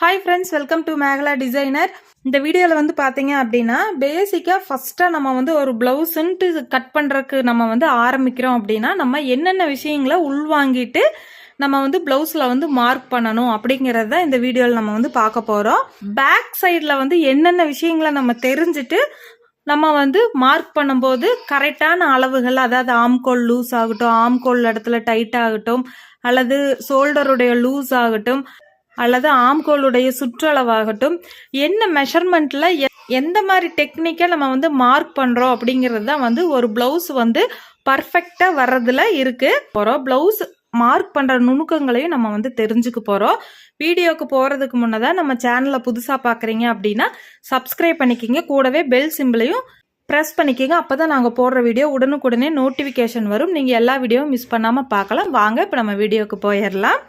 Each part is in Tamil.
Hi friends, welcome to Megala designer. இந்த வீடியோவில் வந்து பார்த்தீங்க அப்படின்னா பேசிக்காக ஃபஸ்ட்டாக நம்ம வந்து ஒரு ப்ளவுஸுன்ட்டு கட் பண்ணுறதுக்கு நம்ம வந்து ஆரம்பிக்கிறோம் அப்படின்னா நம்ம என்னென்ன விஷயங்களை உள்வாங்கிட்டு நம்ம வந்து ப்ளவுஸில் வந்து மார்க் பண்ணணும் அப்படிங்கிறது தான் இந்த வீடியோவில் நம்ம வந்து பார்க்க போகிறோம். பேக் சைடில் வந்து என்னென்ன விஷயங்களை நம்ம தெரிஞ்சுட்டு நம்ம வந்து மார்க் பண்ணும்போது கரெக்டான அளவுகள், அதாவது ஆம்கோல் லூஸ் ஆகட்டும், ஆம்கோல் இடத்துல டைட் ஆகட்டும், அல்லது ஷோல்டருடைய லூஸ் ஆகட்டும், அல்லது ஆம்கோலுடைய சுற்றளவாகட்டும், என்ன மெஷர்மெண்ட்ல எந்த மாதிரி டெக்னிக்கை நம்ம வந்து மார்க் பண்றோம் அப்படிங்கிறது தான் வந்து ஒரு பிளவுஸ் வந்து பர்ஃபெக்டா வர்றதுல இருக்கு. பிளவுஸ் மார்க் பண்ற நுணுக்கங்களையும் நம்ம வந்து தெரிஞ்சுக்க போறோம். வீடியோக்கு போறதுக்கு முன்னதான் நம்ம சேனலை புதுசா பாக்குறீங்க அப்படின்னா சப்ஸ்கிரைப் பண்ணிக்கிங்க, கூடவே பெல் சிம்பிளையும் ப்ரெஸ் பண்ணிக்கோங்க. அப்பதான் நாங்க போடுற வீடியோ உடனுக்குடனே நோட்டிபிகேஷன் வரும். நீங்க எல்லா வீடியோவும் மிஸ் பண்ணாம பார்க்கலாம். வாங்க இப்ப நம்ம வீடியோக்கு போயிடலாம்.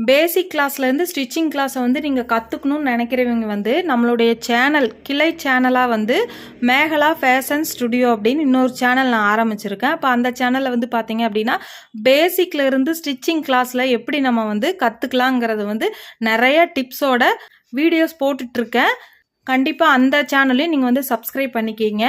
பேசிக் கிளாஸ்லேருந்து ஸ்டிச்சிங் கிளாஸை வந்து நீங்கள் கற்றுக்கணும்னு நினைக்கிறவங்க வந்து நம்மளுடைய சேனல், கிளை சேனலாக வந்து மேகலா ஃபேஷன் ஸ்டுடியோ அப்படின்னு இன்னொரு சேனல் நான் ஆரம்பிச்சிருக்கேன். இப்போ அந்த சேனலில் வந்து பார்த்தீங்க அப்படின்னா பேசிக்ல இருந்து ஸ்டிச்சிங் கிளாஸில் எப்படி நம்ம வந்து கற்றுக்கலாங்கிறது வந்து நிறைய டிப்ஸோட வீடியோஸ் போட்டுட்ருக்கேன். கண்டிப்பாக அந்த சேனலையும் நீங்கள் வந்து சப்ஸ்கிரைப் பண்ணிக்கிங்க.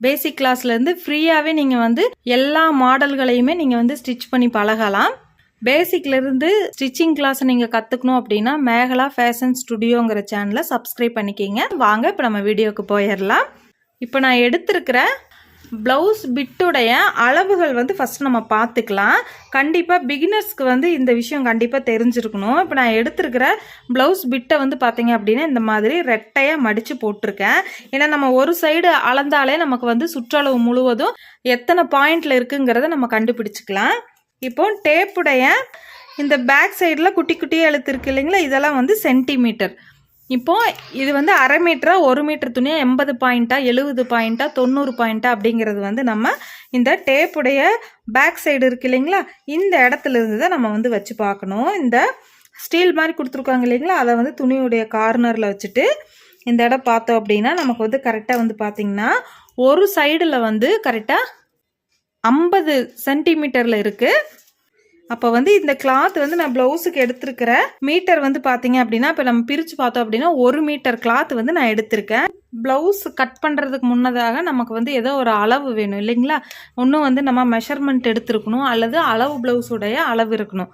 பேசிக் கிளாஸ்லேருந்து ஃப்ரீயாகவே நீங்கள் வந்து எல்லா மாடல்களையுமே நீங்கள் வந்து ஸ்டிச் பண்ணி பழகலாம். பேசிக்லேருந்து ஸ்டிச்சிங் கிளாஸ் நீங்கள் கற்றுக்கணும் அப்படின்னா மேகலா ஃபேஷன் ஸ்டுடியோங்கிற சேனலை சப்ஸ்கிரைப் பண்ணிக்கிங்க. வாங்க இப்போ நம்ம வீடியோக்கு போயிடலாம். இப்போ நான் எடுத்திருக்கிற ப்ளவுஸ் பிட்டுடைய அளவுகள் வந்து ஃபஸ்ட் நம்ம பார்த்துக்கலாம். கண்டிப்பாக பிகினர்ஸ்க்கு வந்து இந்த விஷயம் கண்டிப்பாக தெரிஞ்சிருக்கணும். இப்போ நான் எடுத்திருக்கிற ப்ளவுஸ் பிட்டை வந்து பார்த்தீங்க அப்படின்னா இந்த மாதிரி ரெட்டையாக மடித்து போட்டிருக்கேன். ஏன்னா நம்ம ஒரு சைடு அளந்தாலே நமக்கு வந்து சுற்றளவு முழுவதும் எத்தனை பாயிண்டில் இருக்குங்கிறத நம்ம கண்டுபிடிச்சிக்கலாம். இப்போ டேப்புடைய இந்த பேக் சைடில் குட்டி குட்டியாக எழுத்து இருக்கு இல்லைங்களா, இதெல்லாம் வந்து சென்டிமீட்டர். இப்போ இது வந்து 1/2 மீட்டரா 1 மீட்டர் துணியா 80 பாயிண்டா 70 பாயிண்டா 90 பாயிண்டா அப்படிங்கிறது வந்து நம்ம இந்த டேப்புடைய பேக் சைடு இருக்கு இல்லைங்களா, இந்த இடத்துல இருந்து தான் நம்ம வந்து வச்சு பார்க்கணும். இந்த ஸ்டீல் மாதிரி கொடுத்துருக்காங்க இல்லைங்களா, அதை வந்து துணியுடைய கார்னரில் வச்சுட்டு இந்த இடம் பார்த்தோம் அப்படின்னா நமக்கு வந்து கரெக்டாக வந்து பார்த்திங்கன்னா ஒரு சைடில் வந்து கரெக்டாக 50 சென்டிமீட்டரில் இருக்குது. அப்போ வந்து இந்த கிளாத் வந்து நான் ப்ளவுஸுக்கு எடுத்திருக்கிற மீட்டர் வந்து பார்த்தீங்க அப்படின்னா இப்போ நம்ம பிரித்து பார்த்தோம் அப்படின்னா 1 மீட்டர் கிளாத் வந்து நான் எடுத்திருக்கேன். ப்ளவுஸ் கட் பண்ணுறதுக்கு முன்னதாக நமக்கு வந்து ஏதோ ஒரு அளவு வேணும் இல்லைங்களா. ஒன்றும் வந்து நம்ம மெஷர்மெண்ட் எடுத்துருக்கணும், அல்லது அளவு ப்ளவுஸுடைய அளவு இருக்கணும்.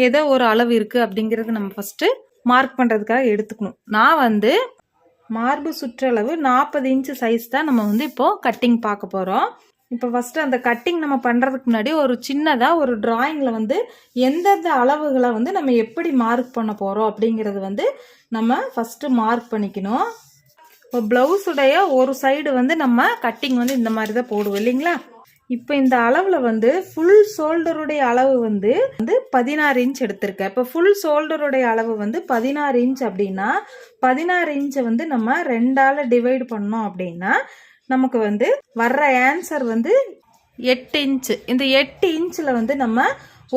ஏதோ ஒரு அளவு இருக்குது அப்படிங்கிறது நம்ம ஃபஸ்ட்டு மார்க் பண்ணுறதுக்காக எடுத்துக்கணும். நான் வந்து மார்பு சுற்றளவு 40 இன்ச்சு சைஸ் தான் நம்ம வந்து இப்போது கட்டிங் பார்க்க போகிறோம். இப்போ ஃபஸ்ட்டு அந்த கட்டிங் நம்ம பண்ணுறதுக்கு முன்னாடி ஒரு சின்னதாக ஒரு டிராயிங்கில் வந்து எந்தெந்த அளவுகளை வந்து நம்ம எப்படி மார்க் பண்ண போகிறோம் அப்படிங்கிறது வந்து நம்ம ஃபஸ்ட்டு மார்க் பண்ணிக்கணும். இப்போ ப்ளவுஸுடைய ஒரு சைடு வந்து நம்ம கட்டிங் வந்து இந்த மாதிரி தான் போடுவோம் இல்லைங்களா. இப்போ இந்த அளவில் வந்து ஃபுல் ஷோல்டருடைய அளவு வந்து 16 இன்ச் எடுத்திருக்கேன். இப்போ ஃபுல் ஷோல்டருடைய அளவு வந்து 16 இன்ச் அப்படின்னா 16 இன்ச்சை வந்து நம்ம 2ஆல் டிவைட் பண்ணோம் அப்படின்னா நமக்கு வந்து வர்ற ஆன்சர் வந்து 8 இன்ச்சு. இந்த 8 இன்ச்சில் வந்து நம்ம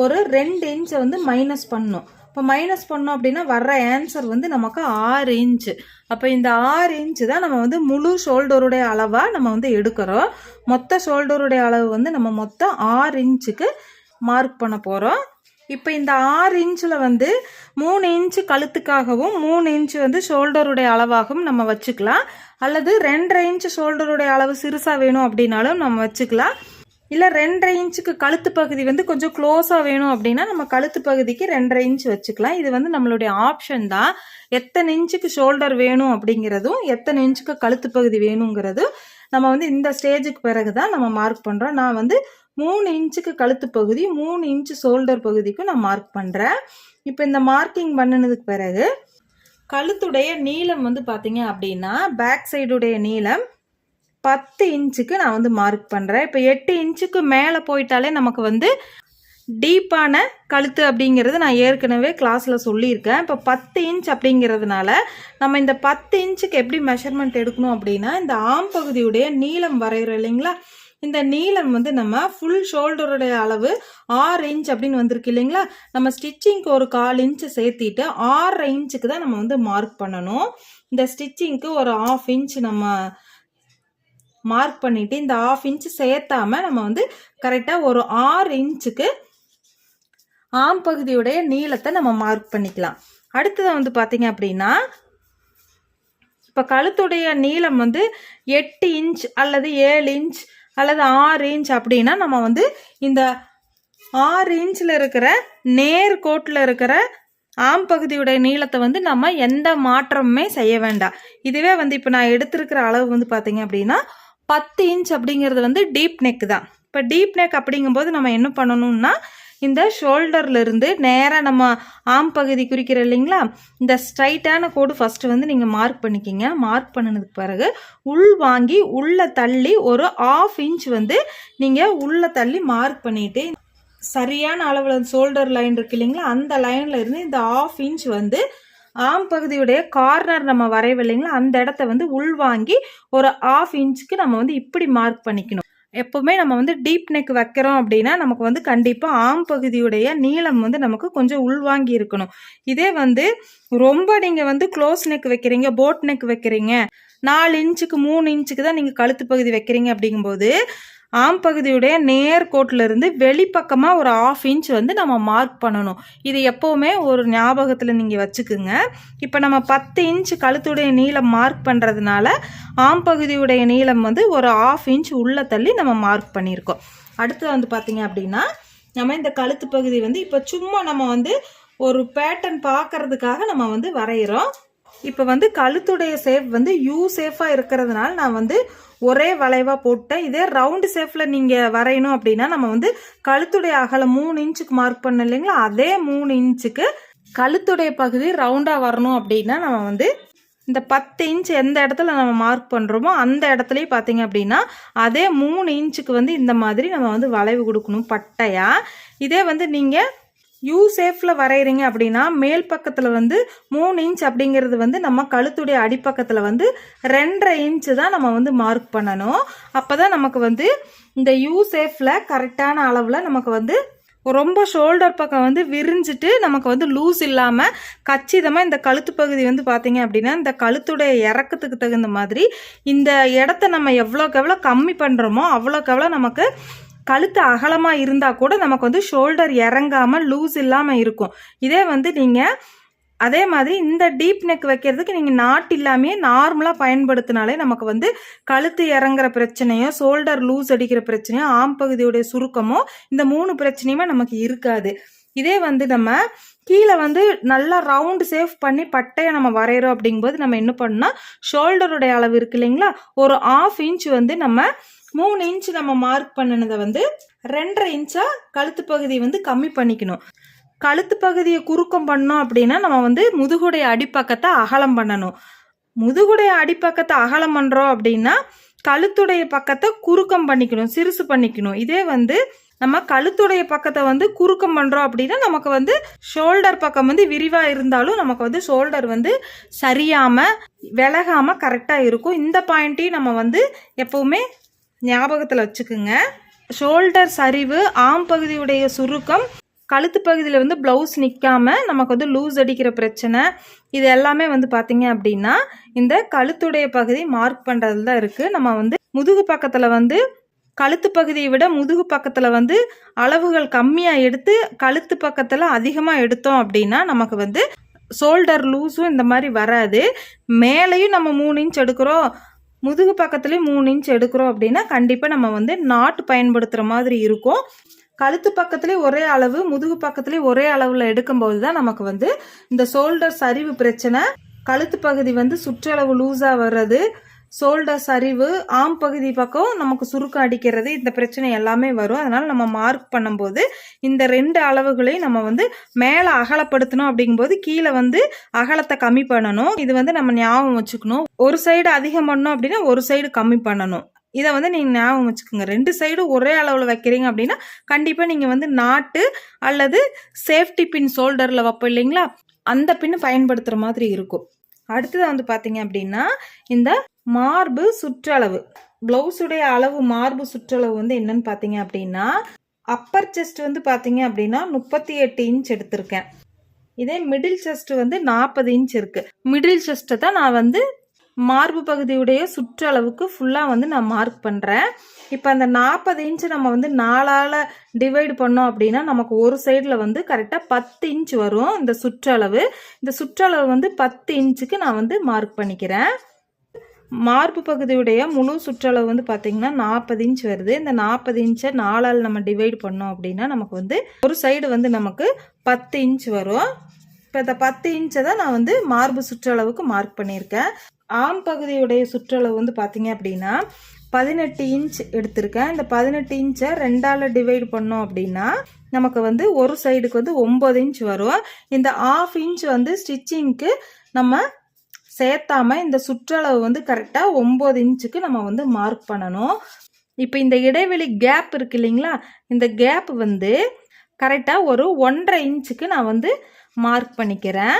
ஒரு 2 இன்ச்சை வந்து மைனஸ் பண்ணணும். இப்போ மைனஸ் பண்ணோம் அப்படின்னா வர்ற ஆன்சர் வந்து நமக்கு 6 இன்ச்சு. அப்போ இந்த 6 இன்ச்சு தான் நம்ம வந்து முழு ஷோல்டருடைய அளவாக நம்ம வந்து எடுக்கிறோம். மொத்த ஷோல்டருடைய அளவு வந்து நம்ம மொத்தம் 6 இன்ச்சுக்கு மார்க் பண்ண போகிறோம். இப்போ இந்த 6 இன்ச்சில் வந்து 3 இன்ச்சு கழுத்துக்காகவும் 3 இன்ச்சு வந்து ஷோல்டருடைய அளவாகவும் நம்ம வச்சுக்கலாம். அல்லது 2.5 இன்ச்சு ஷோல்டருடைய அளவு சிறுசாக வேணும் அப்படின்னாலும் நம்ம வச்சுக்கலாம். இல்லை 2.5 இன்ச்சுக்கு கழுத்து பகுதி வந்து கொஞ்சம் க்ளோஸாக வேணும் அப்படின்னா நம்ம கழுத்து பகுதிக்கு 2.5 இன்ச்சு வச்சுக்கலாம். இது வந்து நம்மளுடைய ஆப்ஷன் தான். எத்தனை இன்ச்சுக்கு ஷோல்டர் வேணும் அப்படிங்கிறதும் எத்தனை இன்ச்சுக்கு கழுத்து பகுதி வேணுங்கிறதும் நம்ம வந்து இந்த ஸ்டேஜுக்கு பிறகு தான் நம்ம மார்க் பண்ணுறோம். நான் வந்து 3 இன்ச்சுக்கு கழுத்து பகுதி 3 இன்ச்சு ஷோல்டர் பகுதிக்கும் நான் மார்க் பண்ணுறேன். இப்போ இந்த மார்க்கிங் பண்ணினதுக்கு பிறகு கழுத்துடைய நீளம் வந்து பார்த்தீங்க அப்படின்னா பேக் சைடுடைய நீளம் 10 இன்ச்சுக்கு நான் வந்து மார்க் பண்ணுறேன். இப்போ 8 இன்ச்சுக்கு மேலே போயிட்டாலே நமக்கு வந்து டீப்பான கழுத்து அப்படிங்கிறது நான் ஏற்கனவே கிளாஸில் சொல்லியிருக்கேன். இப்போ 10 இன்ச் அப்படிங்கிறதுனால நம்ம இந்த 10 இன்ச்சுக்கு எப்படி மெஷர்மெண்ட் எடுக்கணும் அப்படின்னா இந்த ஆம் பகுதியுடைய நீளம் வரைகிறோம் இல்லைங்களா, இந்த நீளம் வந்து நம்ம ஃபுல் ஷோல்டருடைய அளவு 6 இன்ச் அப்படின்னு வந்திருக்கு இல்லைங்களா, நம்ம ஸ்டிச்சிங்க்கு ஒரு 1/4 இன்ச்சு சேர்த்திட்டு 6 இன்ச்சுக்கு தான் நம்ம வந்து மார்க் பண்ணணும். இந்த ஸ்டிச்சிங்க்கு ஒரு 1/2 இன்ச் நம்ம மார்க் பண்ணிவிட்டு இந்த 1/2 இன்ச்சு சேர்த்தாம நம்ம வந்து கரெக்டாக ஒரு 6 இன்ச்சுக்கு ஆம் பகுதியுடைய நீளத்தை நம்ம மார்க் பண்ணிக்கலாம். அடுத்தது வந்து பார்த்தீங்க அப்படின்னா இப்போ கழுத்துடைய நீளம் வந்து 8 இன்ச் அல்லது 7 இன்ச் அல்லது 6 இன்ச் அப்படின்னா நம்ம வந்து இந்த 6 இன்ச்சில் இருக்கிற நேர் கோட்டில் இருக்கிற ஆம் பகுதியுடைய நீளத்தை வந்து நம்ம எந்த மாற்றமுமே செய்ய வேண்டாம். இதுவே வந்து இப்போ நான் எடுத்திருக்கிற அளவு வந்து பார்த்தீங்க அப்படின்னா 10 இன்ச் அப்படிங்கிறது வந்து டீப் நெக் தான். இப்போ டீப் நெக் அப்படிங்கும்போது நம்ம என்ன பண்ணணும்னா இந்த ஷோல்டர்ல இருந்து நேராக நம்ம ஆம் பகுதி குறிக்கிற இல்லைங்களா, இந்த ஸ்ட்ரைட்டான கோடு ஃபஸ்ட்டு வந்து நீங்கள் மார்க் பண்ணிக்கிங்க. மார்க் பண்ணினதுக்கு பிறகு உள் வாங்கி உள்ளே தள்ளி ஒரு 1/2 இன்ச் வந்து நீங்கள் உள்ளே தள்ளி மார்க் பண்ணிவிட்டு சரியான அளவில் ஷோல்டர் லைன் இருக்கு இல்லைங்களா, அந்த லைனில் இருந்து இந்த 1/2 இன்ச் வந்து ஆம் பகுதியுடைய கார்னர் நம்ம வரைவு இல்லைங்களா, அந்த இடத்த வந்து உள்வாங்கி ஒரு 1/2 இன்ச்சுக்கு நம்ம வந்து இப்படி மார்க் பண்ணிக்கணும். எப்போவுமே நம்ம வந்து டீப் நெக் வைக்கிறோம் அப்படின்னா நமக்கு வந்து கண்டிப்பாக ஆம் பகுதியுடைய நீளம் வந்து நமக்கு கொஞ்சம் உள்வாங்கி இருக்கணும். இதே வந்து ரொம்ப நீங்கள் வந்து க்ளோஸ் நெக் வைக்கிறீங்க, போட் நெக் வைக்கிறீங்க, 4 இன்ச்சுக்கு 3 இன்ச்சுக்கு தான் நீங்கள் கழுத்து பகுதி வைக்கிறீங்க அப்படிங்கும்போது ஆம் பகுதியுடைய நேர்கோட்டில் இருந்து வெளிப்பக்கமாக ஒரு 1/2 இன்ச் வந்து நம்ம மார்க் பண்ணணும். இது எப்போவுமே ஒரு ஞாபகத்தில் நீங்கள் வச்சுக்குங்க. இப்போ நம்ம 10 இன்ச் கழுத்துடைய நீளம் மார்க் பண்ணுறதுனால ஆம் பகுதியுடைய நீளம் வந்து ஒரு 1/2 இன்ச் உள்ளே தள்ளி நம்ம மார்க் பண்ணியிருக்கோம். அடுத்து வந்து பார்த்திங்க அப்படின்னா நம்ம இந்த கழுத்து பகுதி வந்து இப்போ சும்மா நம்ம வந்து ஒரு பேட்டர்ன் பார்க்கறதுக்காக நம்ம வந்து வரைகிறோம். இப்போ வந்து கழுத்துடைய ஷேப் வந்து யூ ஷேஃபாக இருக்கிறதுனால நான் வந்து ஒரே வளைவாக போட்டேன். இதே ரவுண்டு ஷேப்பில் நீங்கள் வரையணும் அப்படின்னா நம்ம வந்து கழுத்துடைய அகலம் 3 இன்ச்சுக்கு மார்க் பண்ண இல்லைங்களா, அதே 3 இன்ச்சுக்கு கழுத்துடைய பகுதி ரவுண்டாக வரணும் அப்படின்னா நம்ம வந்து இந்த 10 இன்ச் எந்த இடத்துல நம்ம மார்க் பண்ணுறோமோ அந்த இடத்துலையும் பார்த்தீங்க அப்படின்னா அதே 3 இன்ச்சுக்கு வந்து இந்த மாதிரி நம்ம வந்து வளைவு கொடுக்கணும் பட்டையாக. இதே வந்து நீங்கள் யூ ஷேப்பில் வரைகிறீங்க அப்படின்னா மேல் பக்கத்தில் வந்து 3 இன்ச் அப்படிங்கிறது வந்து நம்ம கழுத்துடைய அடிப்பக்கத்தில் வந்து 2.5 இன்ச்சு தான் நம்ம வந்து மார்க் பண்ணணும். அப்போ தான் நமக்கு வந்து இந்த யூ ஷேப்பில் கரெக்டான அளவில் நமக்கு வந்து ரொம்ப ஷோல்டர் பக்கம் வந்து விரிஞ்சிட்டு நமக்கு வந்து லூஸ் இல்லாமல் கச்சிதமாக இந்த கழுத்து பகுதி வந்து பார்த்தீங்க அப்படின்னா இந்த கழுத்துடைய இறக்கத்துக்கு தகுந்த மாதிரி இந்த இடத்த நம்ம எவ்வளோக்கு எவ்வளோ கம்மி பண்ணுறோமோ அவ்வளோக்கு எவ்வளோ நமக்கு கழுத்து அகலமாக இருந்தால் கூட நமக்கு வந்து ஷோல்டர் இறங்காமல் லூஸ் இல்லாமல் இருக்கும். இதே வந்து நீங்கள் அதே மாதிரி இந்த டீப் நெக் வைக்கிறதுக்கு நீங்கள் நாட் இல்லாமே நார்மலாக பயன்படுத்தினாலே நமக்கு வந்து கழுத்து இறங்குற பிரச்சனையோ ஷோல்டர் லூஸ் அடிக்கிற பிரச்சனையோ ஆம் பகுதியுடைய சுருக்கமோ இந்த 3 பிரச்சனையுமே நமக்கு இருக்காது. இதே வந்து நம்ம கீழே வந்து நல்லா ரவுண்டு சேஃப் பண்ணி பட்டையை நம்ம வரைகிறோம் அப்படிங்கும்போது நம்ம என்ன பண்ணோம்னா ஷோல்டருடைய அளவு இருக்கு இல்லைங்களா, ஒரு 1/2 இன்ச் வந்து நம்ம 3 இன்ச் நம்ம மார்க் பண்ணினதை வந்து 2.5 இன்ச்சாக கழுத்து பகுதி வந்து கம்மி பண்ணிக்கணும். கழுத்து பகுதியை குறுக்கம் பண்ணோம் அப்படின்னா நம்ம வந்து முதுகுடைய அடிப்பக்கத்தை அகலம் பண்ணணும். முதுகுடைய அடிப்பக்கத்தை அகலம் பண்ணுறோம் அப்படின்னா கழுத்துடைய பக்கத்தை குறுக்கம் பண்ணிக்கணும், சிறுசு பண்ணிக்கணும். இதே வந்து நம்ம கழுத்துடைய பக்கத்தை வந்து குறுக்கம் பண்ணுறோம் அப்படின்னா நமக்கு வந்து ஷோல்டர் பக்கம் வந்து விரிவாக இருந்தாலும் நமக்கு வந்து ஷோல்டர் வந்து சரியாமல் விலகாமல் கரெக்டாக இருக்கும். இந்த பாயிண்ட்டையும் நம்ம வந்து எப்போவுமே ஞாபகத்தில் வச்சுக்குங்க. ஷோல்டர் சரிவு, ஆம் பகுதியுடைய சுருக்கம், கழுத்து பகுதியில் வந்து ப்ளவுஸ் நிற்காமல் நமக்கு வந்து லூஸ் அடிக்கிற பிரச்சனை, இது எல்லாமே வந்து பார்த்திங்க அப்படின்னா இந்த கழுத்துடைய பகுதி மார்க் பண்ணுறதுல தான் இருக்குது. நம்ம வந்து முதுகு பக்கத்தில் வந்து கழுத்து பகுதியை விட முதுகு பக்கத்தில் வந்து அளவுகள் கம்மியாக எடுத்து கழுத்து பக்கத்தில் அதிகமாக எடுத்தோம் அப்படின்னா நமக்கு வந்து ஷோல்டர் லூஸும் இந்த மாதிரி வராது. மேலேயும் நம்ம 3 இன்ச் எடுக்கிறோம், முதுகு பக்கத்துலேயும் 3 இன்ச் எடுக்கிறோம் அப்படின்னா கண்டிப்பாக நம்ம வந்து நாட் பயன்படுத்துகிற மாதிரி இருக்கும். கழுத்து பக்கத்துலேயும் ஒரே அளவு, முதுகு பக்கத்துலேயும் ஒரே அளவில் எடுக்கும்போது தான் நமக்கு வந்து இந்த ஷோல்டர் சரிவு பிரச்சனை, கழுத்து பகுதி வந்து சுற்றளவு லூஸாக வர்றது, ஷோல்டர் சரிவு, ஆம் பகுதி பக்கம் நமக்கு சுருக்கம் அடிக்கிறது, இந்த பிரச்சனை எல்லாமே வரும். அதனால் நம்ம மார்க் பண்ணும்போது இந்த 2 அளவுகளையும் நம்ம வந்து மேலே அகலப்படுத்தணும் அப்படிங்கும்போது கீழே வந்து அகலத்தை கம்மி பண்ணணும். இது வந்து நம்ம ஞாபகம் வச்சுக்கணும். ஒரு சைடு அதிகம் பண்ணோம் அப்படின்னா ஒரு சைடு கம்மி பண்ணணும். இதை வந்து நீங்கள் ஞாபகம் வச்சுக்கோங்க. 2 சைடும் ஒரே அளவில் வைக்கிறீங்க அப்படின்னா கண்டிப்பாக நீங்கள் வந்து நாட்டு அல்லது சேஃப்டி பின் ஷோல்டரில் வைப்போம் இல்லைங்களா, அந்த பின்னு பயன்படுத்துகிற மாதிரி இருக்கும். அடுத்தது வந்து பார்த்தீங்க அப்படின்னா இந்த மார்பு சுற்றளவு, ப்ளவுஸுடைய அளவு மார்பு சுற்றளவு வந்து என்னன்னு பார்த்தீங்க அப்படின்னா அப்பர் செஸ்ட் வந்து பார்த்தீங்க அப்படின்னா 38 இன்ச் எடுத்திருக்கேன். இதே மிடில் செஸ்ட் வந்து 40 இன்ச் இருக்குது. மிடில் செஸ்ட்டை தான் நான் வந்து மார்பு பகுதியுடைய சுற்றளவுக்கு ஃபுல்லாக வந்து நான் மார்க் பண்ணுறேன். இப்போ அந்த 40 இன்ச்சு நம்ம வந்து 4ஆல் டிவைடு பண்ணோம் அப்படின்னா நமக்கு ஒரு சைடில் வந்து கரெக்டாக 10 இன்ச் வரும் இந்த சுற்றளவு. இந்த சுற்றளவு வந்து 10 இன்ச்சுக்கு நான் வந்து மார்க் பண்ணிக்கிறேன். மார்பு பகுதியுடைய முழு சுற்றளவு வந்து பார்த்திங்கன்னா 40 இன்ச் வருது. இந்த 40 இன்ச்சை 4ஆல் நம்ம டிவைடு பண்ணோம் அப்படின்னா நமக்கு வந்து ஒரு சைடு வந்து நமக்கு 10 இன்ச் வரும். இப்போ இந்த 10 இன்ச்சை தான் நான் வந்து மார்பு சுற்றளவுக்கு மார்க் பண்ணியிருக்கேன். ஆம் பகுதியுடைய சுற்றளவு வந்து பார்த்திங்க அப்படின்னா 18 இன்ச் எடுத்திருக்கேன். இந்த 18 இன்ச்சை 2ஆல் டிவைடு பண்ணோம் அப்படின்னா நமக்கு வந்து ஒரு சைடுக்கு வந்து 9 இன்ச் வரும். இந்த 1/2 இன்ச் வந்து ஸ்டிச்சிங்க்கு நம்ம சேர்த்தாம இந்த சுற்றளவு வந்து கரெக்டாக 9 இன்ச்சுக்கு நம்ம வந்து மார்க் பண்ணணும். இப்போ இந்த இடைவெளி கேப் இருக்கு இல்லைங்களா, இந்த கேப் வந்து கரெக்டாக ஒரு 1.5 இன்ச்சுக்கு நான் வந்து மார்க் பண்ணிக்கிறேன்.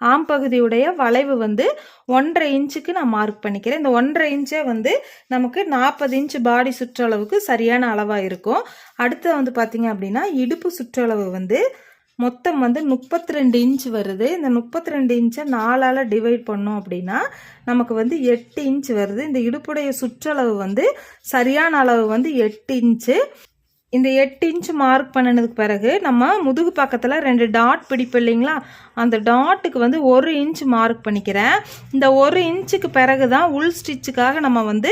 ஆம் பகுதியுடைய வளைவு வந்து 1.5 இன்ச்சுக்கு நான் மார்க் பண்ணிக்கிறேன். இந்த 1.5 இன்ச்சே வந்து நமக்கு 40 இன்ச் பாடி சுற்றளவுக்கு சரியான அளவாக இருக்கும். அடுத்து வந்து பார்த்திங்க அப்படின்னா இடுப்பு சுற்றளவு வந்து மொத்தம் வந்து 32 இன்ச் வருது. இந்த 32 இன்ச்சை 4ஆல் டிவைட் பண்ணோம் அப்படின்னா நமக்கு வந்து 8 இன்ச் வருது. இந்த இடுப்புடைய சுற்றளவு வந்து சரியான அளவு வந்து 8 இன்ச்சு. இந்த 8 இன்ச் மார்க் பண்ணினதுக்கு பிறகு நம்ம முதுகு பக்கத்தில் 2 டாட் பிடிப்போம் இல்லைங்களா, அந்த டாட்டுக்கு வந்து 1 இன்ச் மார்க் பண்ணிக்கிறேன். இந்த 1 இன்ச்சுக்கு பிறகு தான் உள் ஸ்டிச்சுக்காக நம்ம வந்து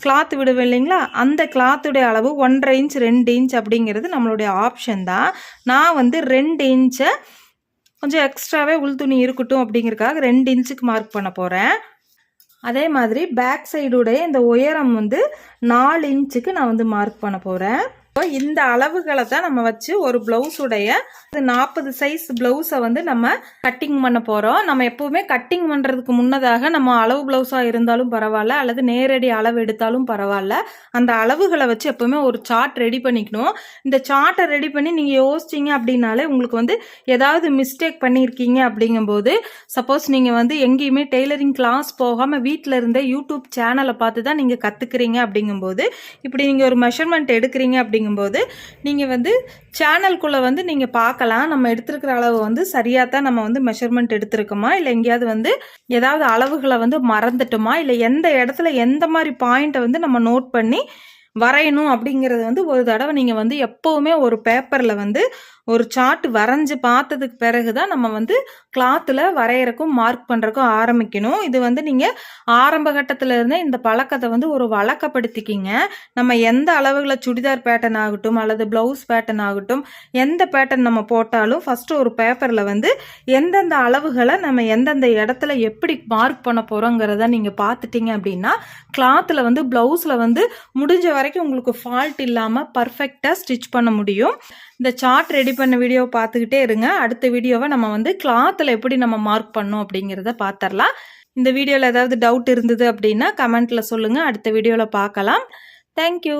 கிளாத் விடுவோம் இல்லைங்களா, அந்த கிளாத்துடைய அளவு 1.5 இன்ச் 2 இன்ச் அப்படிங்கிறது நம்மளுடைய ஆப்ஷன் தான். நான் வந்து 2 இன்ச்சை கொஞ்சம் எக்ஸ்ட்ராவே உள் துணி இருக்கட்டும் அப்படிங்கிறதுக்காக 2 இன்ச்சுக்கு மார்க் பண்ண போகிறேன். அதே மாதிரி பேக் சைடுடைய இந்த உயரம் வந்து 4 இன்ச்சுக்கு நான் வந்து மார்க் பண்ண போகிறேன். இந்த அளவுகளை தான் நம்ம வச்சு ஒரு பிளவுஸுடைய 40 சைஸ் பிளவுஸை வந்து நம்ம கட்டிங் பண்ண போகிறோம். நம்ம எப்போவுமே கட்டிங் பண்ணுறதுக்கு முன்னதாக நம்ம அளவு பிளவுஸாக இருந்தாலும் பரவாயில்ல, அல்லது நேரடி அளவு எடுத்தாலும் பரவாயில்ல, அந்த அளவுகளை வச்சு எப்போவுமே ஒரு சார்ட் ரெடி பண்ணிக்கணும். இந்த சார்ட்டை ரெடி பண்ணி நீங்கள் யோசிச்சிங்க அப்படின்னாலே உங்களுக்கு வந்து ஏதாவது மிஸ்டேக் பண்ணியிருக்கீங்க அப்படிங்கும்போது, சப்போஸ் நீங்கள் வந்து எங்கேயுமே டெய்லரிங் கிளாஸ் போகாமல் வீட்டில் இருந்தே யூடியூப் சேனலை பார்த்து தான் நீங்கள் கற்றுக்குறீங்க அப்படிங்கும்போது, இப்படி நீங்கள் ஒரு மெஷர்மெண்ட் எடுக்கிறீங்க அப்படிங்கும்போது நீங்கள் வந்து சேனல்குள்ளே வந்து நீங்கள் பார்க்கலாம் நம்ம எடுத்துருக்கிற அளவு வந்து சரியாக தான் நம்ம வந்து மெஷர்மெண்ட் எடுத்துருக்கோமா, இல்லை எங்கேயாவது வந்து ஏதாவது அளவுகளை வந்து மறந்துட்டோமா, இல்லை எந்த இடத்துல எந்த மாதிரி பாயிண்ட்டை வந்து நம்ம நோட் பண்ணி வரையணும் அப்படிங்கிறது வந்து ஒரு தடவை நீங்கள் வந்து எப்போவுமே ஒரு பேப்பரில் வந்து ஒரு சார்ட் வரைஞ்சி பார்த்ததுக்கு பிறகு தான் நம்ம வந்து கிளாத்தில் வரைகிறக்கும் மார்க் பண்ணுறக்கும் ஆரம்பிக்கணும். இது வந்து நீங்கள் ஆரம்ப கட்டத்தில் இருந்தே இந்த பழக்கத்தை வந்து ஒரு வழக்கப்படுத்திக்கிங்க. நம்ம எந்த அளவுகளை சுடிதார் பேட்டர்ன் ஆகட்டும் அல்லது ப்ளவுஸ் பேட்டர்ன் ஆகட்டும், எந்த பேட்டர்ன் நம்ம போட்டாலும் ஃபஸ்ட்டு ஒரு பேப்பரில் வந்து எந்தெந்த அளவுகளை நம்ம எந்தெந்த இடத்துல எப்படி மார்க் பண்ண போகிறோங்கிறத நீங்கள் பார்த்துட்டிங்க அப்படின்னா கிளாத்தில் வந்து ப்ளவுஸில் வந்து முடிஞ்ச வரைக்கும் உங்களுக்கு ஃபால்ட் இல்லாமல் பர்ஃபெக்டாக ஸ்டிச் பண்ண முடியும். இந்த சார்ட் ரெடி பண்ண வீடியோவை பார்த்துக்கிட்டே இருங்க. அடுத்த வீடியோவை நம்ம வந்து கிளாத்தில் எப்படி நம்ம மார்க் பண்ணோம் அப்படிங்கிறத பார்த்துடலாம். இந்த வீடியோவில் ஏதாவது டவுட் இருந்தது அப்படின்னா கமெண்ட்டில் சொல்லுங்கள். அடுத்த வீடியோவில் பார்க்கலாம். தேங்க்யூ.